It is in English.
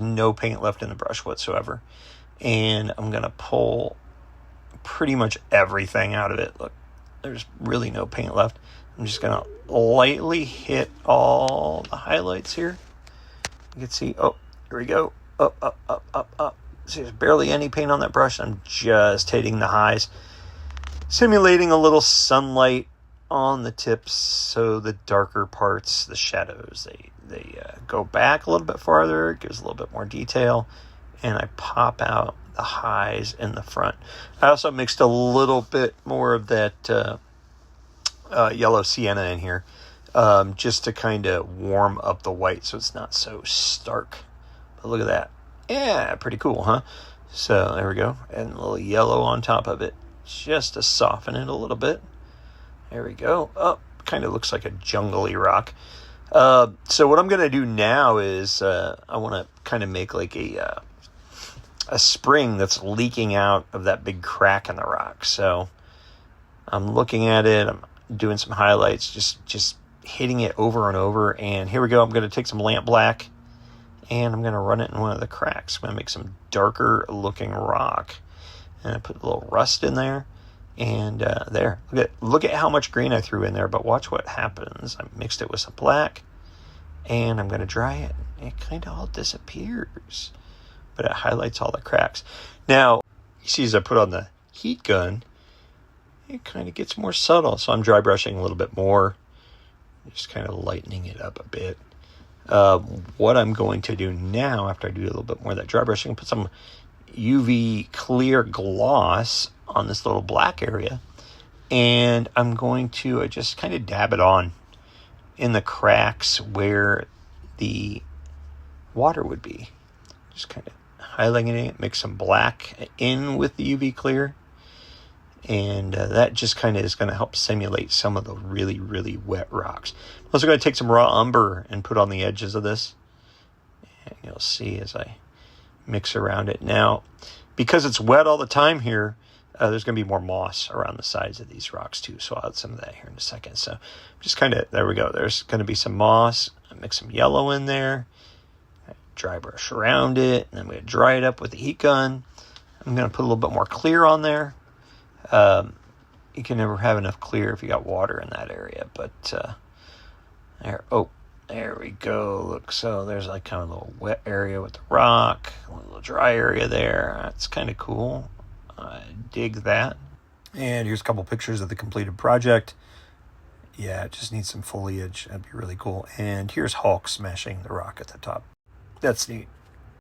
no paint left in the brush whatsoever. And I'm going to pull pretty much everything out of it. Look, there's really no paint left. I'm just going to lightly hit all the highlights here. You can see, oh, here we go. Up, up, up, up, up. See, there's barely any paint on that brush. I'm just hitting the highs, simulating a little sunlight on the tips, so the darker parts, the shadows, they go back a little bit farther. It gives a little bit more detail, and I pop out the highs in the front. I also mixed a little bit more of that yellow sienna in here, just to kind of warm up the white so it's not so stark. But look at that. Yeah, pretty cool, huh? So there we go. And a little yellow on top of it, just to soften it a little bit. There we go. Oh, kind of looks like a jungly rock. So what I'm going to do now is I want to kind of make like a spring that's leaking out of that big crack in the rock. So I'm looking at it. I'm doing some highlights, just hitting it over and over. And here we go. I'm going to take some lamp black, and I'm going to run it in one of the cracks. I'm going to make some darker looking rock. And I put a little rust in there. And there, look at how much green I threw in there, but watch what happens. I mixed it with some black, and I'm going to dry it. It kind of all disappears, but it highlights all the cracks. Now, you see as I put on the heat gun, it kind of gets more subtle, so I'm dry brushing a little bit more, just kind of lightening it up a bit. What I'm going to do now, after I do a little bit more of that dry brushing, put some UV clear gloss on this little black area, and I'm going to just kind of dab it on in the cracks where the water would be. Just kind of highlighting it, mix some black in with the UV clear, and that just kind of is going to help simulate some of the really, really wet rocks. I'm also going to take some raw umber and put on the edges of this, and you'll see as I mix around it. Now, because it's wet all the time here, there's going to be more moss around the sides of these rocks too, so I'll add some of that here in a second. So just kind of, there we go. There's going to be some moss. I mix some yellow in there, dry brush around it, and I'm going to dry it up with the heat gun. I'm going to put a little bit more clear on there. You can never have enough clear if you got water in that area, but there we go. Look, so there's like kind of a little wet area with the rock, a little dry area there. That's kind of cool. I dig that. And here's a couple pictures of the completed project. Yeah, it just needs some foliage. That'd be really cool. And here's Hulk smashing the rock at the top. That's neat.